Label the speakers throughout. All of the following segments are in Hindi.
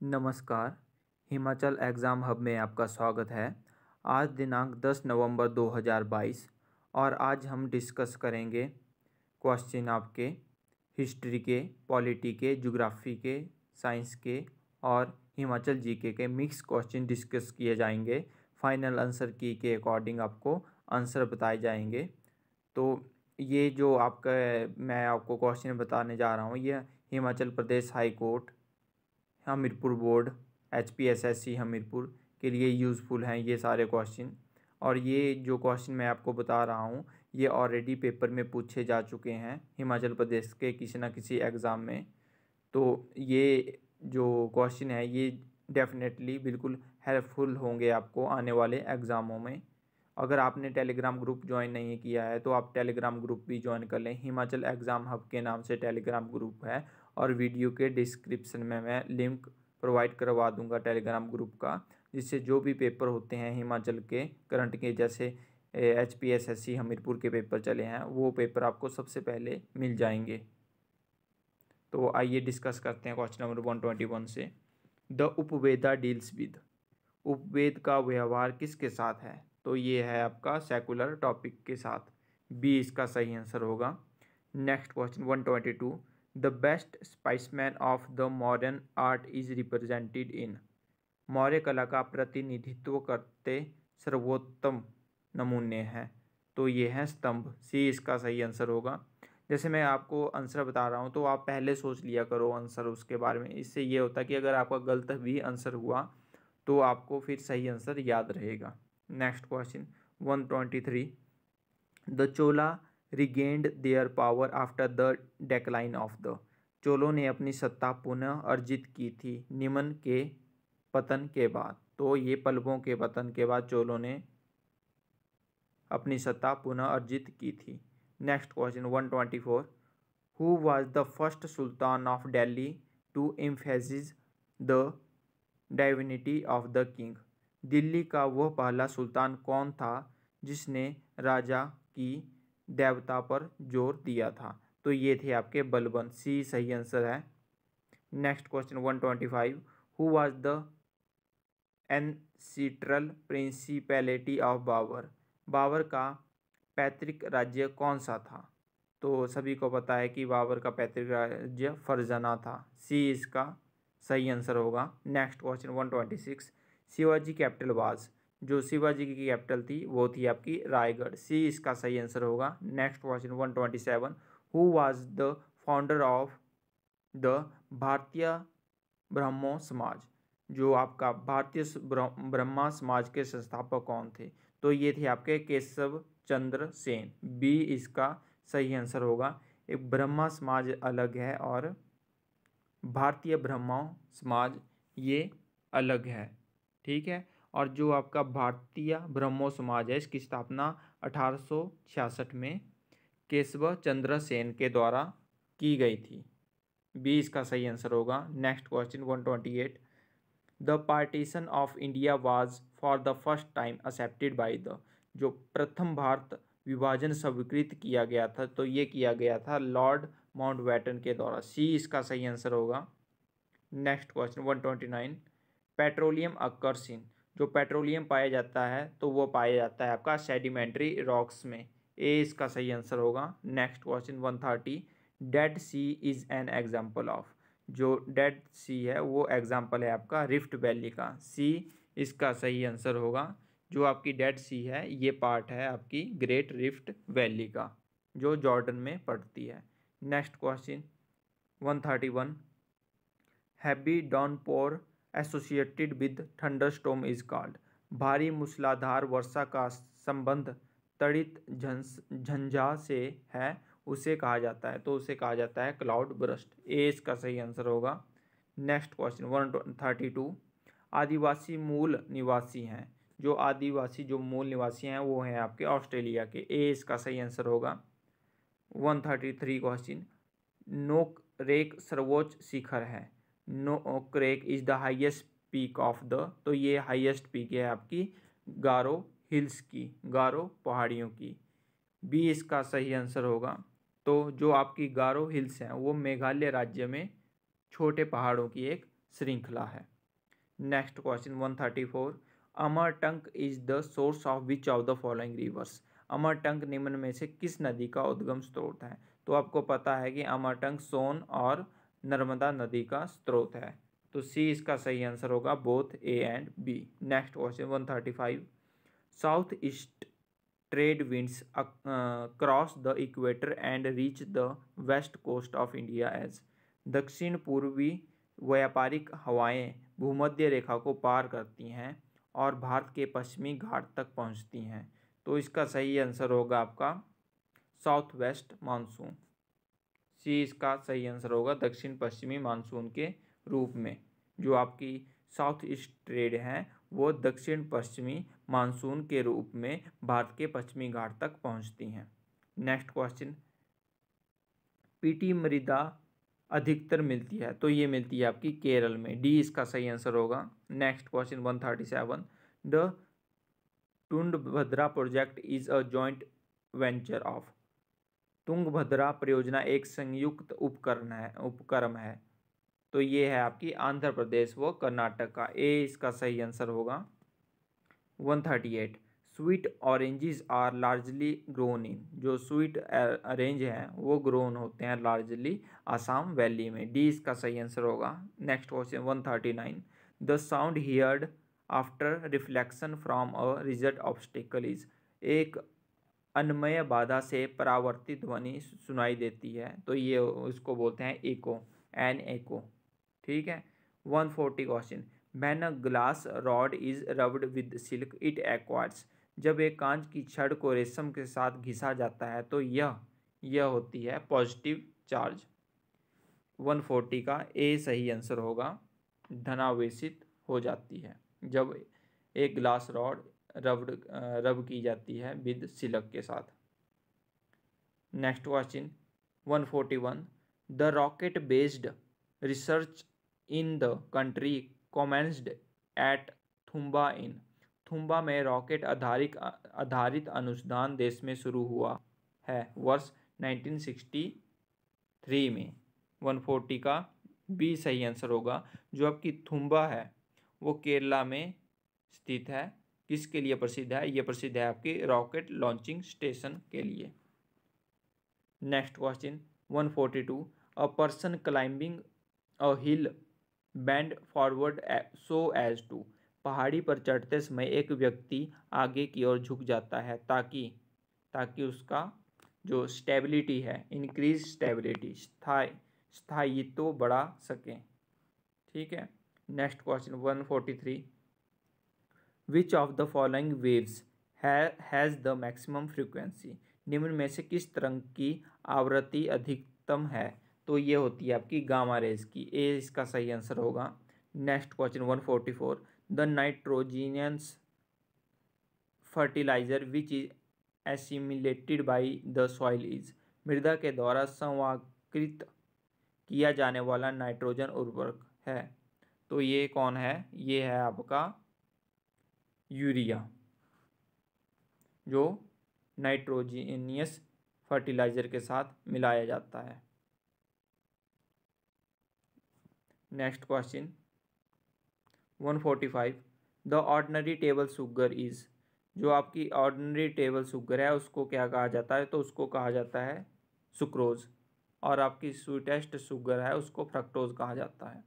Speaker 1: नमस्कार, हिमाचल एग्ज़ाम हब में आपका स्वागत है। आज दिनांक 10 नवंबर 2022 और आज हम डिस्कस करेंगे क्वेश्चन आपके हिस्ट्री के, पॉलिटी के, ज्योग्राफी के, साइंस के और हिमाचल जीके के मिक्स क्वेश्चन डिस्कस किए जाएंगे। फाइनल आंसर की के अकॉर्डिंग आपको आंसर बताए जाएंगे। तो ये जो मैं आपको क्वेश्चन बताने जा रहा हूँ, ये Himachal Pradesh high court, Hamirpur board, HPSSC Hamirpur के लिए यूज़फुल हैं ये सारे क्वेश्चन। और ये जो क्वेश्चन मैं आपको बता रहा हूँ ये ऑलरेडी पेपर में पूछे जा चुके हैं हिमाचल प्रदेश के किसी न किसी एग्ज़ाम में। तो ये जो क्वेश्चन है ये डेफिनेटली बिल्कुल हेल्पफुल होंगे आपको आने वाले एग्ज़ामों में। अगर आपने टेलीग्राम ग्रुप ज्वाइन नहीं किया है तो आप टेलीग्राम ग्रुप भी ज्वाइन कर लें। हिमाचल एग्ज़ाम हब के नाम से टेलीग्राम ग्रुप है और वीडियो के डिस्क्रिप्शन में मैं लिंक प्रोवाइड करवा दूंगा टेलीग्राम ग्रुप का, जिससे जो भी पेपर होते हैं हिमाचल के करंट के, जैसे HPSSC हमीरपुर के पेपर चले हैं, वो पेपर आपको सबसे पहले मिल जाएंगे। तो आइए डिस्कस करते हैं क्वेश्चन नंबर 121 से। द उपवेदा डील्स विद, उपवेद का व्यवहार किसके साथ है? तो ये है आपका सेकुलर टॉपिक के साथ। बी इसका सही आंसर होगा। Next question 122, the best specimen of the modern art is represented in, Maurya कला का प्रतिनिधित्व करते सर्वोत्तम नमूने हैं। तो ये हैं स्तंभ। सी इसका सही आंसर होगा। जैसे मैं आपको आंसर बता रहा हूँ तो आप पहले सोच लिया करो आंसर उसके बारे में। इससे ये होता है कि अगर आपका गलत भी आंसर हुआ तो आपको फिर सही आंसर याद रहेगा। Next question 123, the Chola regained their power after the decline of the, चोलों ने अपनी सत्ता पुनः अर्जित की थी निमन के पतन के बाद। तो ये पल्लवों के पतन के बाद चोलों ने अपनी सत्ता पुनः अर्जित की थी। Next question 124, who was the first sultan of Delhi to emphasis the divinity of the king, Delhi का वह पहला सुल्तान कौन था जिसने राजा की देवता पर जोर दिया था? तो ये थे आपके बलबन। सी सही आंसर है। Next question 125, who was the ancestral principality of Babur, Babur का पैतृक राज्य कौन सा था? तो सभी को पता है कि बाबर का पैतृक राज्य फरजाना था। सी इसका सही आंसर होगा। Next question 126, Shivaji capital was, जो शिवाजी की कैपिटल थी वो थी आपकी रायगढ़। सी इसका सही आंसर होगा। Next question 127, who was the founder of the भारतीय ब्रह्मो समाज, जो आपका भारतीय ब्रह्मा समाज के संस्थापक कौन थे? तो ये थे आपके केशव चंद्र सेन। बी इसका सही आंसर होगा। एक ब्रह्मा समाज अलग है और भारतीय ब्रह्मो समाज ये अलग है, ठीक है। और जो आपका भारतीय ब्रह्मो समाज है इसकी स्थापना 1866 में केशव चंद्र सेन के द्वारा की गई थी। बी इसका सही आंसर होगा। Next question 128, the partition of India was for the first time accepted by the, जो प्रथम भारत विभाजन स्वीकृत किया गया था तो ये किया गया था लॉर्ड माउंटबेटन के द्वारा। सी इसका सही आंसर होगा। Next question 129, petroleum occurs in, जो पेट्रोलियम पाया जाता है तो वो पाया जाता है आपका सेडिमेंट्री रॉक्स में। ए इसका सही आंसर होगा। Next question 130, Dead Sea is an example of, जो डेड सी है वो एग्जाम्पल है आपका रिफ्ट वैली का। सी इसका सही आंसर होगा। जो आपकी डेड सी है ये पार्ट है आपकी ग्रेट रिफ्ट वैली का जो जॉर्डन में पड़ती है। Next question 131, heavy downpour associated with thunderstorm is called, भारी मूसलाधार वर्षा का संबंध तड़ित झंझा से है उसे कहा जाता है, तो उसे कहा जाता है क्लाउड बर्स्ट। ए इसका सही आंसर होगा। नेक्स्ट क्वेश्चन 132, आदिवासी मूल निवासी हैं, जो आदिवासी जो मूल निवासी हैं वो हैं आपके ऑस्ट्रेलिया के। ए इसका सही आंसर होगा। 133 क्वेश्चन, नोकरेक सर्वोच्च शिखर है, Nokrek is the highest peak of the, तो ये हाईएस्ट पीक है आपकी गारो हिल्स की, गारो पहाड़ियों की। बी इसका सही आंसर होगा। तो जो आपकी गारो हिल्स हैं वो मेघालय राज्य में छोटे पहाड़ों की एक श्रृंखला है। Next question 134, Amarkantak is the source of which of the following rivers. Amarkantak निम्न में से किस नदी का उद्गम स्रोत है। तो आपको पता है कि अमरटंक सोन और नर्मदा नदी का स्रोत है। तो सी इसका सही आंसर होगा, both A and B. Next question 135, south east trade winds cross the equator and reach the west coast of India as. दक्षिण पूर्वी व्यापारिक हवाएं भूमध्य रेखा को पार करती हैं और भारत के पश्चिमी घाट तक पहुंचती हैं। तो इसका सही आंसर होगा आपका साउथ वेस्ट मानसून। सी इसका सही आंसर होगा, दक्षिण पश्चिमी मानसून के रूप में। जो आपकी साउथ ईस्ट ट्रेड है वो दक्षिण पश्चिमी मानसून के रूप में भारत के पश्चिमी घाट तक पहुंचती हैं। नेक्स्ट क्वेश्चन, पीटी मृदा अधिकतर मिलती है। तो ये मिलती है आपकी केरल में। डी इसका सही आंसर होगा। Next question 137, the Tungabhadra project is a joint venture of. Tungabhadra परियोजना एक संयुक्त उपक्रम है। तो ये है आपकी आंध्र प्रदेश व कर्नाटक का। ए इसका सही आंसर होगा। 138, sweet oranges are largely grown in. जो स्वीट ऑरेंज हैं वो ग्रोन होते हैं लार्जली आसाम वैली में। डी इसका सही आंसर होगा। Next question 139, the sound heard after reflection from a result obstacle is. एक अन्वय बाधा से परावर्तित ध्वनि सुनाई देती है। तो ये उसको बोलते हैं एको, एन एको। ठीक है। 140 question, when a glass rod is rubbed with silk it acquires. जब एक कांच की छड़ को रेशम के साथ घिसा जाता है तो यह होती है पॉजिटिव चार्ज। 140 का ए सही आंसर होगा, धनावेशित हो जाती है जब एक ग्लास रॉड रब की जाती है विद सिल्क के साथ। Next question 141, the rocket based research in the country commenced at Thumba in. Thumba में रॉकेट आधारित अनुसंधान देश में शुरू हुआ है वर्ष 1963 में। 140 का बी सही आंसर होगा। जो आपकी थुम्बा है वो केरला में स्थित है। किसके लिए प्रसिद्ध है? ये प्रसिद्ध है आपकी रॉकेट लॉन्चिंग स्टेशन के लिए। Next question 142, a person climbing a hill bend forward so as to. पहाड़ी पर चढ़ते समय एक व्यक्ति आगे की ओर झुक जाता है ताकि उसका जो स्टेबिलिटी है, इंक्रीज स्टेबिलिटी, स्थायित्व बढ़ा सके। ठीक है। Next question 143, which of the following waves has the maximum frequency. निम्न में से किस तरंग की आवृत्ति अधिकतम है? तो ये होती है आपकी गामा रेज की। ए इसका सही आंसर होगा। Next question 144, the nitrogenous fertiliser which is assimilated by the soil is. मृदा के द्वारा संवाकृत किया जाने वाला नाइट्रोजन उर्वरक है। तो ये कौन है? ये है आपका यूरिया, जो नाइट्रोजिनियस फर्टिलाइजर के साथ मिलाया जाता है। Next question 145, the ordinary table sugar is. जो आपकी ऑर्डिनरी टेबल शुगर है उसको क्या कहा जाता है? तो उसको कहा जाता है सुक्रोज। और आपकी स्वीटेस्ट शुगर है उसको फ्रक्टोज कहा जाता है।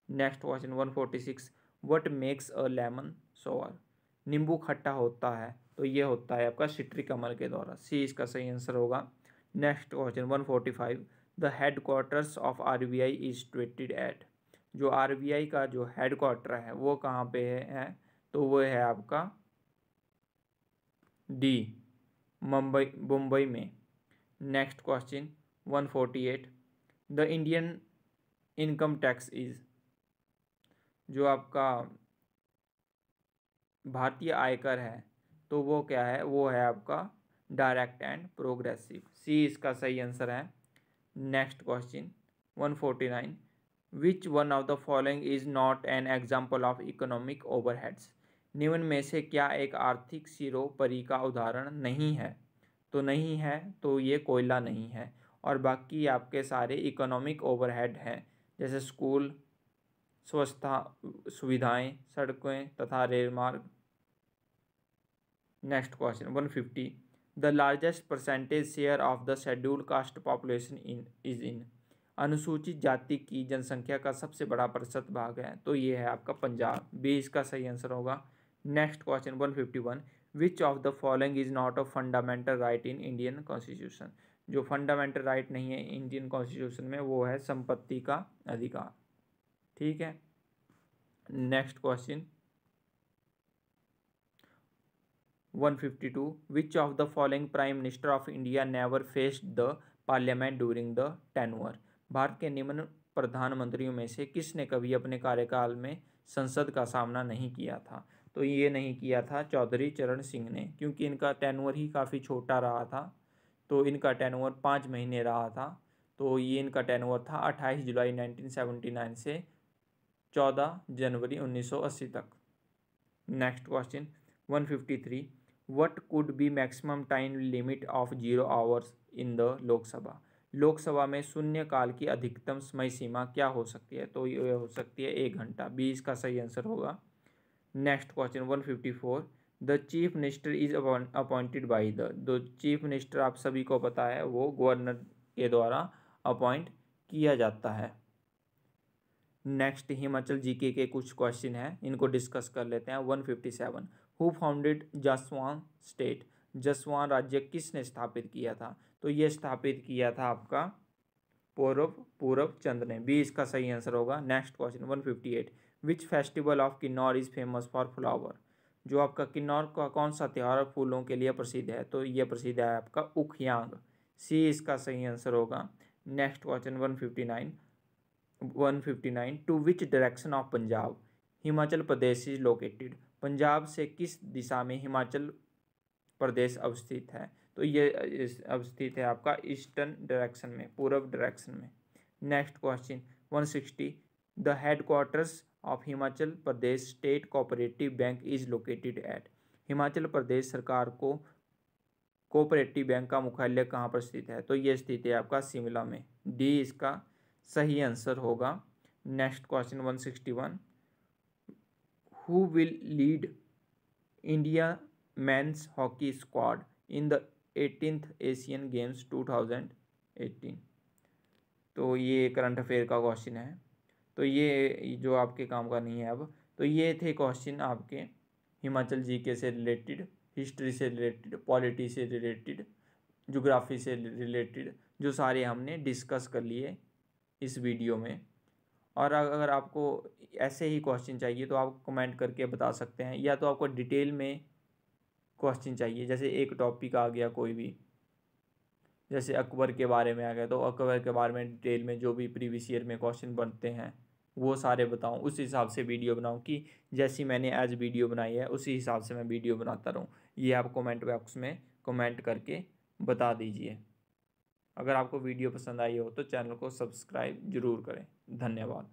Speaker 1: Next question 146, what makes a lemon sour. नींबू खट्टा होता है तो ये होता है आपका सिट्रिक अम्ल के द्वारा। सी इसका सही आंसर होगा। Next question 145, the headquarters of RBI is situated at. जो आरबीआई का जो हेडक्वार्टर है वो कहाँ पे है? तो वो है आपका डी, मुंबई में। Next question 148, the Indian income tax is. जो आपका भारतीय आयकर है तो वो क्या है? वो है आपका डायरेक्ट एंड प्रोग्रेसिव। सी इसका सही आंसर है। Next question 149, which one of the following is not an example of economic overheads. निम्न में से क्या एक आर्थिक सिरोपरि का उदाहरण नहीं है? तो नहीं है तो ये कोयला नहीं है। और बाकी आपके सारे इकोनॉमिक ओवरहेड हैं, जैसे स्कूल, स्वच्छता सुविधाएं, सड़कें तथा रेल मार्ग। Next question 150, the largest percentage share of the scheduled caste population in. अनुसूचित जाति की जनसंख्या का सबसे बड़ा प्रतिशत भाग है, तो ये है आपका पंजाब। बी इसका सही आंसर होगा। Next question 151, which of the following is not a fundamental right in Indian constitution. जो फंडामेंटल राइट नहीं है इंडियन कॉन्स्टिट्यूशन में वो है संपत्ति का अधिकार। ठीक है। Next question 152, which of the following prime minister of India never faced the parliament during the tenure. Bharat के निम्न प्रधानमंत्रियों में से किसने कभी अपने कार्यकाल में संसद का सामना नहीं किया था। तो ये नहीं किया था चौधरी चरण सिंह ने, क्योंकि इनका टेन्योर ही काफ़ी छोटा रहा था। तो इनका टेन्योर 5 महीने रहा था। तो ये इनका टेन्योर था 28 जुलाई 1979 से 14 जनवरी 1980 तक। Next question 153, what could be maximum time limit of 0 hours in the Lok Sabha. Lok Sabha में शून्य काल की अधिकतम समय सीमा क्या हो सकती है। तो ये हो सकती है 1 घंटा। बी इसका सही आंसर होगा। Next question 154, the chief minister is appointed by the chief minister आप सभी को पता है वो गवर्नर के द्वारा अपॉइंट किया जाता है। नेक्स्ट हिमाचल जीके के कुछ क्वेश्चन हैं, इनको डिस्कस कर लेते हैं। 157, who founded Jaswan state. Jaswan राज्य किसने स्थापित किया था। तो ये स्थापित किया था आपका पूरब चंद ने। बी इसका सही आंसर होगा। Next question 158, which festival of Kinnaur is famous for flower. जो आपका किन्नौर का कौन सा त्यौहार फूलों के लिए प्रसिद्ध है। तो ये प्रसिद्ध है आपका उखियांग। सी इसका सही आंसर होगा। Next question 159, to which direction of Punjab Himachal Pradesh is located. Punjab से किस दिशा में हिमाचल प्रदेश अवस्थित है। तो ये अवस्थित है आपका ईस्टर्न डायरेक्शन में, पूर्व डायरेक्शन में। Next question 160, the headquarters of Himachal Pradesh state cooperative bank is located at. Himachal Pradesh सरकार को कोऑपरेटिव बैंक का मुख्यालय कहाँ पर स्थित है। तो ये स्थित है आपका शिमला में। डी इसका सही आंसर होगा। Next question 161, who will lead India men's hockey squad in the 18th Asian games 2018। तो ये करंट अफेयर का क्वेश्चन है। तो ये जो आपके काम का नहीं है अब। तो ये थे क्वेश्चन आपके हिमाचल जीके से रिलेटेड, हिस्ट्री से रिलेटेड, पॉलिटी से रिलेटेड, ज्योग्राफी से रिलेटेड, जो सारे हमने डिस्कस कर लिए इस वीडियो में। और अगर आपको ऐसे ही क्वेश्चन चाहिए तो आप कमेंट करके बता सकते हैं, या तो आपको डिटेल में क्वेश्चन चाहिए, जैसे एक टॉपिक आ गया कोई भी, जैसे अकबर के बारे में आ गया तो अकबर के बारे में डिटेल में जो भी प्रीवियस ईयर में क्वेश्चन बनते हैं वो सारे बताऊं, उस हिसाब से वीडियो बनाऊं कि जैसी मैंने आज वीडियो बनाई है उसी हिसाब से मैं वीडियो बनाता रहूं। ये आप कमेंट बॉक्स में कमेंट करके बता दीजिए। अगर आपको वीडियो पसंद आई हो तो चैनल को सब्सक्राइब ज़रूर करें। धन्यवाद।